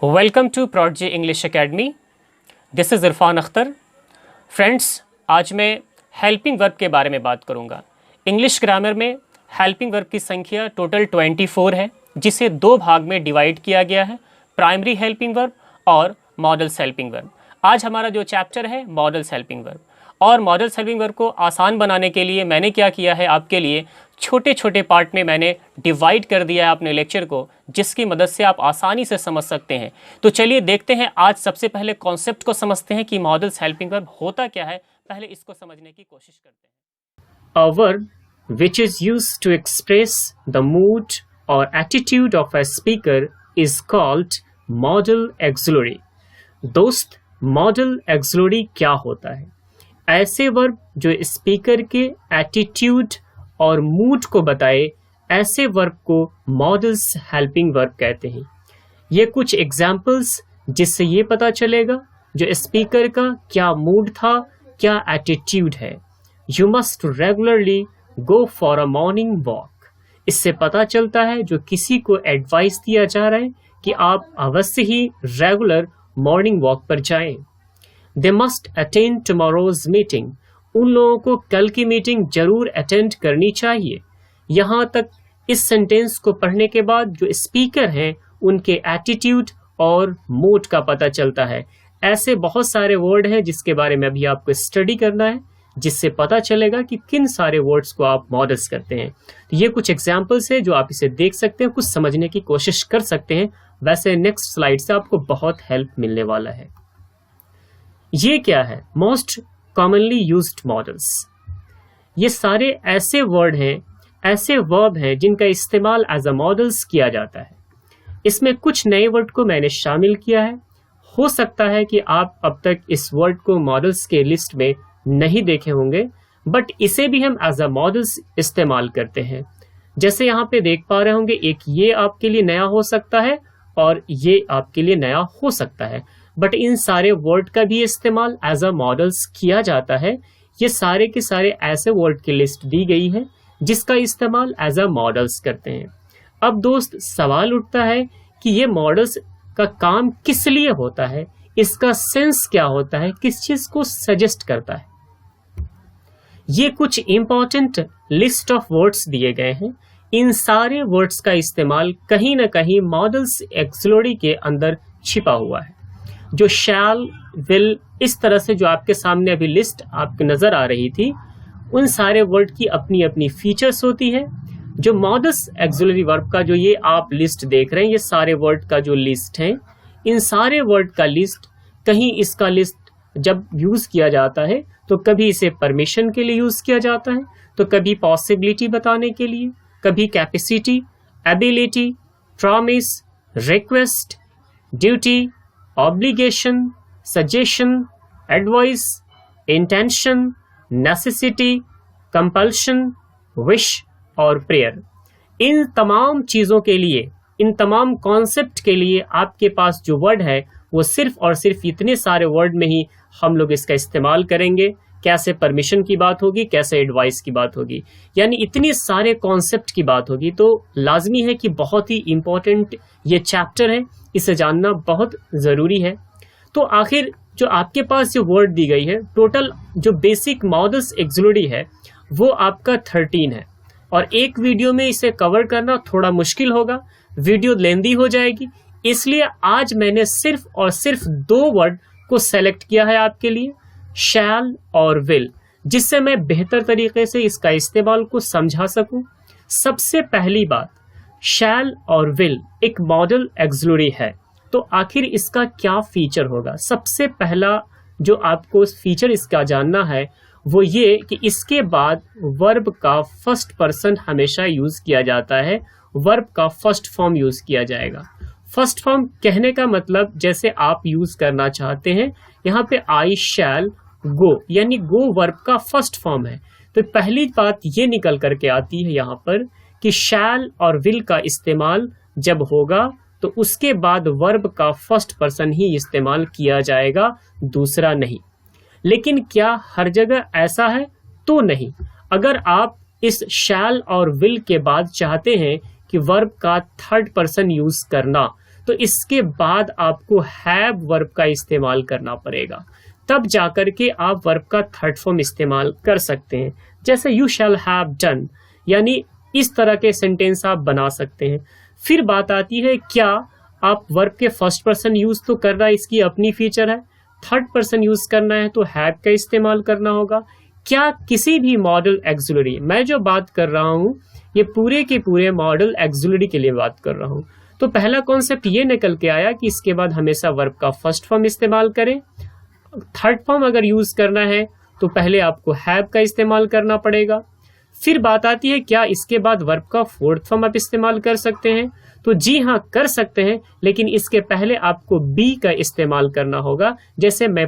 Welcome to prodigy English academy. This is Irfan Akhtar. Friends, आज मैं helping verb के बारे में बात करूंगा। इंग्लिश ग्रामर में हेल्पिंग वर्ब की संख्या टोटल 24 है, जिसे दो भाग में डिवाइड किया गया है, प्राइमरी हेल्पिंग वर्ब और मॉडल्स हेल्पिंग वर्ब। आज हमारा जो चैप्टर है मॉडल्स हेल्पिंग वर्ब, और मॉडल्स हेल्पिंग वर्ब को आसान बनाने के लिए मैंने क्या किया है, आपके लिए छोटे छोटे पार्ट में मैंने डिवाइड कर दिया है अपने लेक्चर को, जिसकी मदद से आप आसानी से समझ सकते हैं। तो चलिए देखते हैं, आज सबसे पहले कॉन्सेप्ट को समझते हैं कि मॉडल्स हेल्पिंग वर्ब होता क्या है। पहले इसको समझने की कोशिश करते हैं। A verb which is used to express the mood or attitude of a speaker is called modal auxiliary। दोस्त, मॉडल ऑक्सिलरी क्या होता है? ऐसे वर्ब जो स्पीकर के एटीट्यूड और मूड को बताए, ऐसे वर्ब को मॉडल्स हेल्पिंग वर्ब कहते हैं। ये कुछ एग्जाम्पल्स जिससे ये पता चलेगा जो स्पीकर का क्या मूड था, क्या एटीट्यूड है। You must regularly go for a morning walk. इससे पता चलता है जो किसी को एडवाइस दिया जा रहा है कि आप अवश्य ही रेगुलर मॉर्निंग वॉक पर जाएं। They must attend tomorrow's meeting. उन लोगों को कल की मीटिंग जरूर अटेंड करनी चाहिए। यहाँ तक इस सेंटेंस को पढ़ने के बाद जो स्पीकर हैं उनके एटीट्यूड और मूड का पता चलता है। ऐसे बहुत सारे वर्ड हैं जिसके बारे में अभी आपको स्टडी करना है, जिससे पता चलेगा कि किन सारे वर्ड्स को आप मॉडल्स करते हैं। तो ये कुछ एग्जाम्पल्स है जो आप इसे देख सकते हैं, कुछ समझने की कोशिश कर सकते हैं। वैसे नेक्स्ट स्लाइड से आपको बहुत हेल्प मिलने वाला है। ये क्या है? Most commonly used models. ये सारे ऐसे वर्ड हैं, ऐसे वर्ब हैं जिनका इस्तेमाल एज अ मॉडल्स किया जाता है। इसमें कुछ नए वर्ड को मैंने शामिल किया है। हो सकता है कि आप अब तक इस वर्ड को मॉडल्स के लिस्ट में नहीं देखे होंगे, बट इसे भी हम एज अ मॉडल्स इस्तेमाल करते हैं। जैसे यहाँ पे देख पा रहे होंगे, एक ये आपके लिए नया हो सकता है और ये आपके लिए नया हो सकता है, बट इन सारे वर्ड का भी इस्तेमाल एज अ मॉडल्स किया जाता है। ये सारे के सारे ऐसे वर्ड की लिस्ट दी गई है जिसका इस्तेमाल एज अ मॉडल्स करते हैं। अब दोस्त, सवाल उठता है कि ये मॉडल्स का काम किस लिए होता है, इसका सेंस क्या होता है, किस चीज को सजेस्ट करता है। ये कुछ इंपॉर्टेंट लिस्ट ऑफ वर्ड्स दिए गए हैं। इन सारे वर्ड्स का इस्तेमाल कहीं ना कहीं मॉडल्स ऑक्सिलरी के अंदर छिपा हुआ है। जो शैल, विल, इस तरह से जो आपके सामने अभी लिस्ट आपको नजर आ रही थी, उन सारे वर्ड की अपनी अपनी फीचर्स होती है। जो मॉडल्स ऑक्सिलरी वर्ब का जो ये आप लिस्ट देख रहे हैं, ये सारे वर्ड का जो लिस्ट है, इन सारे वर्ड का लिस्ट, कहीं इसका लिस्ट जब यूज किया जाता है तो कभी इसे परमिशन के लिए यूज किया जाता है, तो कभी पॉसिबिलिटी बताने के लिए, कभी capacity, ability, promise, request, duty, obligation, suggestion, advice, intention, necessity, compulsion, wish और प्रेयर। इन तमाम चीजों के लिए, इन तमाम कॉन्सेप्ट के लिए आपके पास जो वर्ड है वो सिर्फ और सिर्फ इतने सारे वर्ड में ही हम लोग इसका इस्तेमाल करेंगे। कैसे परमिशन की बात होगी, कैसे एडवाइस की बात होगी, यानी इतने सारे कॉन्सेप्ट की बात होगी। तो लाजमी है कि बहुत ही इंपॉर्टेंट ये चैप्टर है, इसे जानना बहुत जरूरी है। तो आखिर जो आपके पास जो वर्ड दी गई है, टोटल जो बेसिक मॉडल्स ऑक्सिलरी है वो आपका 13 है, और एक वीडियो में इसे कवर करना थोड़ा मुश्किल होगा, वीडियो लेंदी हो जाएगी। इसलिए आज मैंने सिर्फ और सिर्फ दो वर्ड को सेलेक्ट किया है आपके लिए, शैल और विल, जिससे मैं बेहतर तरीके से इसका इस्तेमाल को समझा सकूं। सबसे पहली बात, शैल और विल एक मॉडल ऑक्सिलरी है, तो आखिर इसका क्या फीचर होगा? सबसे पहला जो आपको फीचर इसका जानना है वो ये कि इसके बाद वर्ब का फर्स्ट पर्सन हमेशा यूज किया जाता है, वर्ब का फर्स्ट फॉर्म यूज किया जाएगा। फर्स्ट फॉर्म कहने का मतलब जैसे आप यूज करना चाहते हैं, यहाँ पे आई शैल गो, यानी गो वर्ब का फर्स्ट फॉर्म है। तो पहली बात ये निकल करके आती है यहाँ पर कि शैल और विल का इस्तेमाल जब होगा तो उसके बाद वर्ब का फर्स्ट पर्सन ही इस्तेमाल किया जाएगा, दूसरा नहीं। लेकिन क्या हर जगह ऐसा है? तो नहीं। अगर आप इस शैल और विल के बाद चाहते हैं कि वर्ब का थर्ड पर्सन यूज करना, तो इसके बाद आपको हैव वर्ब का इस्तेमाल करना पड़ेगा, तब जाकर के आप वर्ब का थर्ड फॉर्म इस्तेमाल कर सकते हैं। जैसे यू शैल हैव डन, यानी इस तरह के सेंटेंस आप बना सकते हैं। फिर बात आती है, क्या आप वर्ब के फर्स्ट पर्सन यूज तो करना इसकी अपनी फीचर है, थर्ड पर्सन यूज करना है तो हैव का इस्तेमाल करना होगा। क्या किसी भी मॉडल एक्सुलरी, मैं जो बात कर रहा हूं ये पूरे के पूरे मॉडल एक्सुलरी के लिए बात कर रहा हूं, तो पहला कॉन्सेप्ट ये निकल के आया कि इसके बाद हमेशा वर्ब का फर्स्ट फॉर्म इस्तेमाल करें। थर्ड फॉर्म अगर यूज करना है तो पहले आपको हैव का इस्तेमाल करना पड़ेगा। फिर बात आती है, क्या इसके बाद वर्ब का फोर्थ फॉर्म आप इस्तेमाल कर सकते हैं, तो जी हाँ कर सकते हैं, लेकिन इसके पहले आपको बी का इस्तेमाल करना होगा। जैसे मैं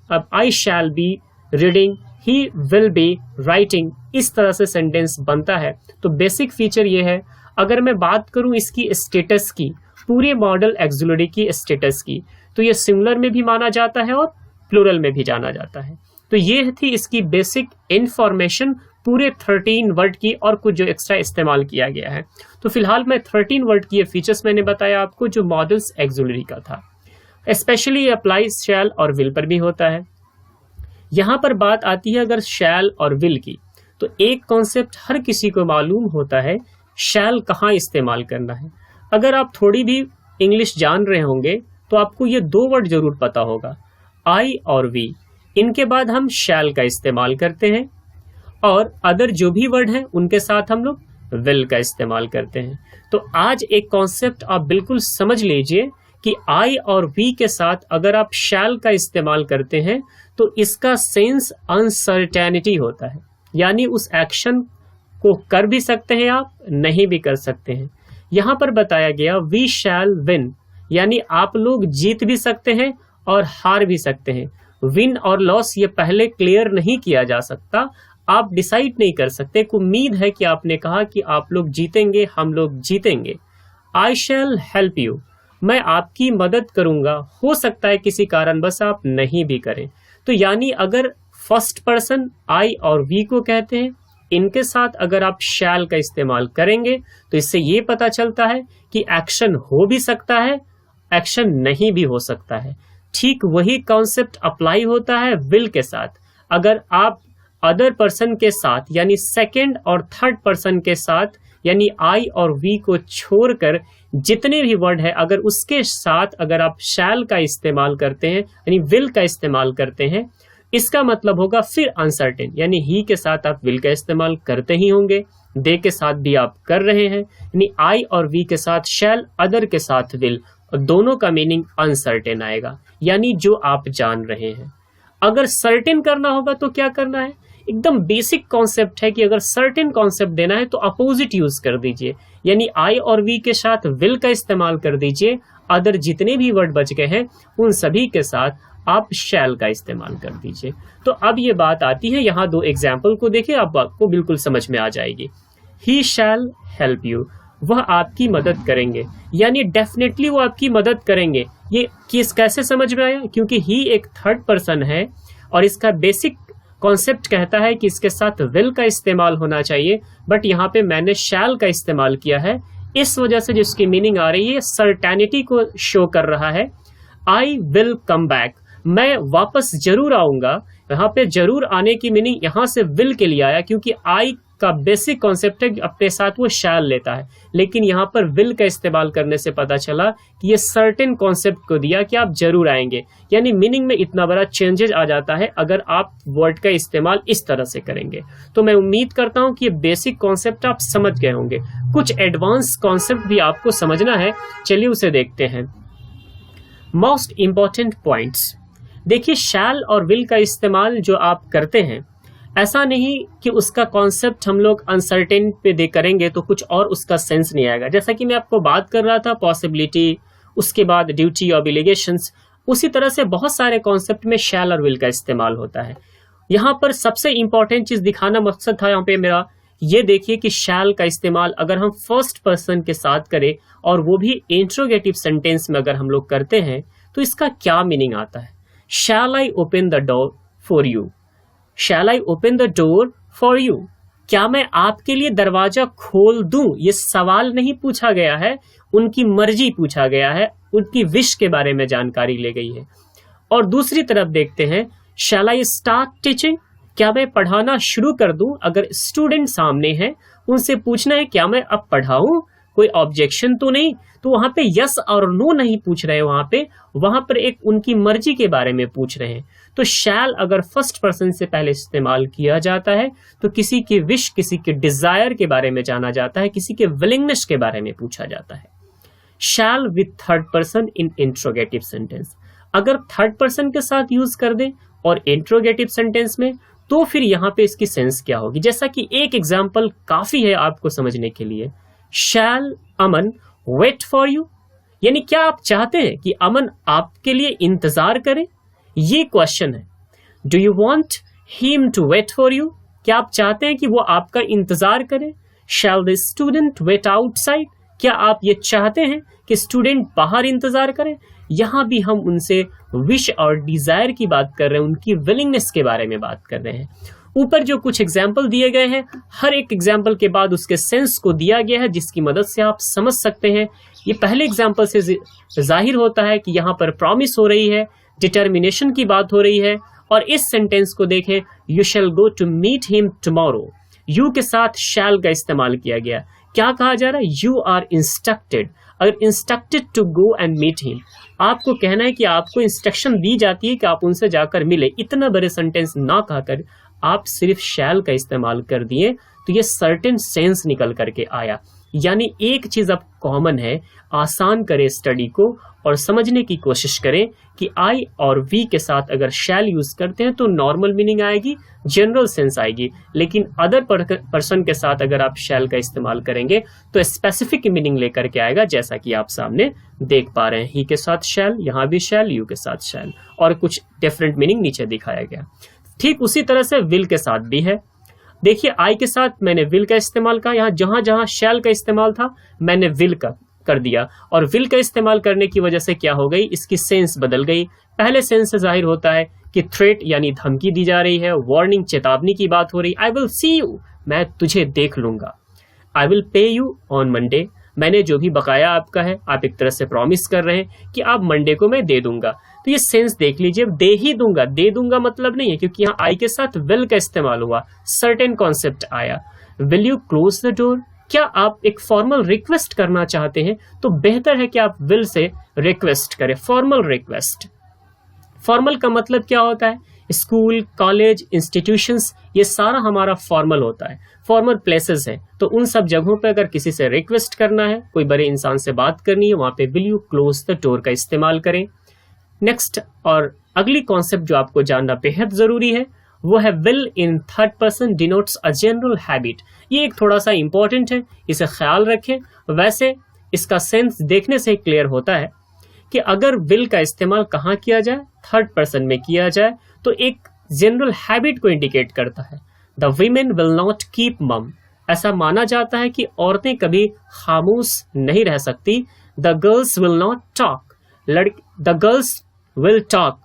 अब I shall be reading, he will be writing, इस तरह से सेंटेंस बनता है। तो बेसिक फीचर ये है। अगर मैं बात करूं इसकी स्टेटस की, पूरे मॉडल एक्सुलरी की स्टेटस की, तो ये सिंगुलर में भी माना जाता है और प्लूरल में भी जाना जाता है। तो ये थी इसकी बेसिक इंफॉर्मेशन पूरे 13 वर्ड की, और कुछ जो एक्स्ट्रा इस्तेमाल किया गया है। तो फिलहाल मैं 13 वर्ड की ये फीचर्स मैंने बताया आपको जो मॉडल्स एक्सुलरी का था। स्पेशली अप्लाई शैल और विल पर भी होता है। यहां पर बात आती है अगर शैल और विल की, तो एक कॉन्सेप्ट हर किसी को मालूम होता है, शैल कहाँ इस्तेमाल करना है। अगर आप थोड़ी भी इंग्लिश जान रहे होंगे तो आपको ये दो वर्ड जरूर पता होगा, आई और वी। इनके बाद हम शैल का इस्तेमाल करते हैं, और अदर जो भी वर्ड हैं उनके साथ हम लोग विल का इस्तेमाल करते हैं। तो आज एक कॉन्सेप्ट आप बिल्कुल समझ लीजिए कि आई और वी के साथ अगर आप शैल का इस्तेमाल करते हैं तो इसका सेंस अनसर्टेनिटी होता है, यानी उस एक्शन को कर भी सकते हैं आप, नहीं भी कर सकते हैं। यहां पर बताया गया वी शैल विन, यानी आप लोग जीत भी सकते हैं और हार भी सकते हैं। विन और लॉस ये पहले क्लियर नहीं किया जा सकता, आप डिसाइड नहीं कर सकते। उम्मीद है कि आपने कहा कि आप लोग जीतेंगे, हम लोग जीतेंगे। आई शैल हेल्प यू, मैं आपकी मदद करूंगा, हो सकता है किसी कारणवश आप नहीं भी करें। तो यानी अगर फर्स्ट पर्सन आई और वी को कहते हैं, इनके साथ अगर आप शैल का इस्तेमाल करेंगे तो इससे ये पता चलता है कि एक्शन हो भी सकता है, एक्शन नहीं भी हो सकता है। ठीक वही कॉन्सेप्ट अप्लाई होता है विल के साथ। अगर आप अदर पर्सन के साथ यानी सेकंड और थर्ड पर्सन के साथ, यानी आई और वी को छोड़कर जितने भी वर्ड है, अगर उसके साथ अगर आप शैल का इस्तेमाल करते हैं यानी विल का इस्तेमाल करते हैं, इसका मतलब होगा फिर अनसर्टेन, यानी ही के साथ आप विल का इस्तेमाल करते ही होंगे, दे के साथ भी आप कर रहे हैं, यानी आई और वी के साथ शैल, अदर के साथ विल, और दोनों का मीनिंग अनसर्टेन आएगा, यानी जो आप जान रहे हैं। अगर सर्टेन करना होगा तो क्या करना है, एकदम बेसिक कॉन्सेप्ट है कि अगर सर्टेन कॉन्सेप्ट देना है तो अपोजिट यूज कर दीजिए, यानी आई और वी के साथ विल का इस्तेमाल कर दीजिए, अदर जितने भी वर्ड बच गए हैं उन सभी के साथ आप शैल का इस्तेमाल कर दीजिए। तो अब ये बात आती है, यहाँ दो एग्जाम्पल को देखिए, आपको बिल्कुल समझ में आ जाएगी। ही शैल हेल्प यू, वह आपकी मदद करेंगे, यानी डेफिनेटली वो आपकी मदद करेंगे। ये किस कैसे समझ में आया, क्योंकि ही एक थर्ड पर्सन है और इसका बेसिक कॉन्सेप्ट कहता है कि इसके साथ विल का इस्तेमाल होना चाहिए, बट यहाँ पे मैंने शैल का इस्तेमाल किया है, इस वजह से जिसकी मीनिंग आ रही है सर्टेनिटी को शो कर रहा है। आई विल कम बैक, मैं वापस जरूर आऊंगा। यहाँ पे जरूर आने की मीनिंग यहाँ से विल के लिए आया, क्योंकि आई का बेसिक कॉन्सेप्ट है अपने साथ वो शैल लेता है, लेकिन यहाँ पर विल का इस्तेमाल करने से पता चला कि ये सर्टेन कॉन्सेप्ट को दिया कि आप जरूर आएंगे, यानी मीनिंग में इतना बड़ा चेंजेस आ जाता है अगर आप वर्ड का इस्तेमाल इस तरह से करेंगे। तो मैं उम्मीद करता हूँ कि ये बेसिक कॉन्सेप्ट आप समझ गए होंगे। कुछ एडवांस कॉन्सेप्ट भी आपको समझना है, चलिए उसे देखते हैं। मोस्ट इंपॉर्टेंट पॉइंट्स, देखिए शैल और विल का इस्तेमाल जो आप करते हैं, ऐसा नहीं कि उसका कॉन्सेप्ट हम लोग अनसर्टेन पे दे करेंगे तो कुछ और उसका सेंस नहीं आएगा। जैसा कि मैं आपको बात कर रहा था पॉसिबिलिटी, उसके बाद ड्यूटी, ऑब्लिगेशंस, उसी तरह से बहुत सारे कॉन्सेप्ट में शैल और विल का इस्तेमाल होता है। यहाँ पर सबसे इंपॉर्टेंट चीज दिखाना मकसद था यहाँ पे मेरा, ये देखिए कि शैल का इस्तेमाल अगर हम फर्स्ट पर्सन के साथ करें और वो भी इंट्रोगेटिव सेंटेंस में अगर हम लोग करते हैं तो इसका क्या मीनिंग आता है। Shall I open the door for you, shall I open the door for you, क्या मैं आपके लिए दरवाजा खोल दूं, ये सवाल नहीं पूछा गया है, उनकी मर्जी पूछा गया है, उनकी विश के बारे में जानकारी ली गई है। और दूसरी तरफ देखते हैं, शैल आई स्टार्ट टीचिंग, क्या मैं पढ़ाना शुरू कर दूं? अगर स्टूडेंट सामने है, उनसे पूछना है क्या मैं अब पढ़ाऊं, कोई ऑब्जेक्शन तो नहीं, तो वहां पे यस और नो नहीं पूछ रहे, वहां पर एक उनकी मर्जी के बारे में पूछ रहे हैं। तो शैल अगर फर्स्ट पर्सन से पहले इस्तेमाल किया जाता है तो किसी की विश, किसी के डिजायर के बारे में जाना जाता है, किसी के विलिंगनेस के बारे में पूछा जाता है। Shall with third person in interrogative sentence, अगर थर्ड पर्सन के साथ यूज कर दें और इंट्रोगेटिव सेंटेंस में, तो फिर यहाँ पे इसकी सेंस क्या होगी? जैसा कि एक एग्जाम्पल काफी है आपको समझने के लिए। शैल अमन वेट फॉर यू, यानी क्या आप चाहते हैं कि अमन आपके लिए इंतजार करे? ये क्वेश्चन है। Do you want him to wait for you, क्या आप चाहते हैं कि वो आपका इंतजार करे? Shall the student wait outside, क्या आप ये चाहते हैं कि स्टूडेंट बाहर इंतजार करे? यहां भी हम उनसे विश और डिजायर की बात कर रहे हैं, उनकी विलिंगनेस के बारे में बात कर रहे हैं। ऊपर जो कुछ एग्जाम्पल दिए गए हैं, हर एक एग्जाम्पल के बाद उसके सेंस को दिया गया है, जिसकी मदद से आप समझ सकते हैं। ये पहले एग्जाम्पल से जाहिर होता है कि यहाँ पर प्रॉमिस हो रही है, डिटर्मिनेशन की बात हो रही है। और इस सेंटेंस को देखें, you shall go to meet him tomorrow, you के साथ शैल का इस्तेमाल किया गया। क्या कहा जा रहा है? यू आर इंस्ट्रक्टेड, अगर instructed to go and meet him, आपको कहना है कि आपको इंस्ट्रक्शन दी जाती है कि आप उनसे जाकर मिले। इतना बड़े सेंटेंस ना कहकर आप सिर्फ शैल का इस्तेमाल कर दिए, तो ये सर्टेन सेंस निकल करके आया। यानी एक चीज अब कॉमन है, आसान करें स्टडी को और समझने की कोशिश करें कि आई और वी के साथ अगर शैल यूज करते हैं तो नॉर्मल मीनिंग आएगी, जनरल सेंस आएगी। लेकिन अदर पर्सन के साथ अगर आप शैल का इस्तेमाल करेंगे तो स्पेसिफिक मीनिंग लेकर के आएगा, जैसा कि आप सामने देख पा रहे हैं। ही के साथ शैल, यहाँ भी शैल, यू के साथ शैल, और कुछ डिफरेंट मीनिंग नीचे दिखाया गया। ठीक उसी तरह से विल के साथ भी है। देखिए, आई के साथ मैंने विल का इस्तेमाल किया, यहाँ जहां जहां शैल का इस्तेमाल था मैंने विल का कर दिया। और विल का इस्तेमाल करने की वजह से क्या हो गई, इसकी सेंस बदल गई। पहले सेंस से जाहिर होता है कि थ्रेट यानी धमकी दी जा रही है, वार्निंग चेतावनी की बात हो रही। आई विल सी यू, मैं तुझे देख लूंगा। I will pay you on Monday, मैंने जो भी बकाया आपका है, आप एक तरह से प्रॉमिस कर रहे हैं कि आप मंडे को मैं दे दूंगा। तो ये सेंस देख लीजिए, दे ही दूंगा, दे दूंगा मतलब नहीं है, क्योंकि यहाँ आई के साथ विल का इस्तेमाल हुआ, सर्टेन कॉन्सेप्ट आया। Will you close the door, क्या आप एक फॉर्मल रिक्वेस्ट करना चाहते हैं तो बेहतर है कि आप विल से रिक्वेस्ट करें, फॉर्मल रिक्वेस्ट। फॉर्मल का मतलब क्या होता है? स्कूल, कॉलेज, इंस्टीट्यूशंस, ये सारा हमारा फॉर्मल होता है, फॉर्मल प्लेसेस है। तो उन सब जगहों पे अगर किसी से रिक्वेस्ट करना है, कोई बड़े इंसान से बात करनी है, वहां पे will you close the door का इस्तेमाल करें। नेक्स्ट और अगली कॉन्सेप्ट जो आपको जानना बेहद जरूरी है वो है will in third person denotes a general habit. ये एक थोड़ा सा इंपॉर्टेंट है, इसे ख्याल रखें। वैसे इसका सेंस देखने से क्लियर होता है कि अगर विल का इस्तेमाल कहाँ किया जाए, थर्ड पर्सन में किया जाए, तो एक जनरल हैबिट को इंडिकेट करता है। The women will not keep मम, ऐसा माना जाता है कि औरतें कभी खामोश नहीं रह सकती। The girls will not talk, the girls will talk,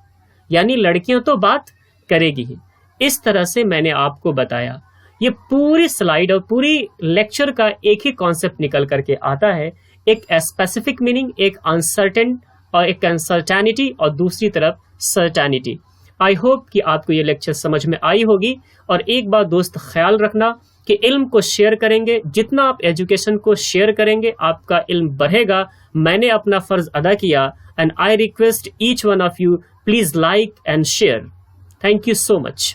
यानी लड़कियां तो बात करेगी ही। इस तरह से मैंने आपको बताया। ये पूरी स्लाइड और पूरी लेक्चर का एक ही कॉन्सेप्ट निकल करके आता है, एक स्पेसिफिक मीनिंग, एक अनसर्टेन और एक अनसर्टेनिटी, और दूसरी तरफ सर्टेनिटी। आई होप कि आपको ये लेक्चर समझ में आई होगी। और एक बात दोस्त ख्याल रखना कि इल्म को शेयर करेंगे, जितना आप एजुकेशन को शेयर करेंगे आपका इल्म बढ़ेगा। मैंने अपना फर्ज अदा किया, and I request each one of you please like and share. Thank you so much.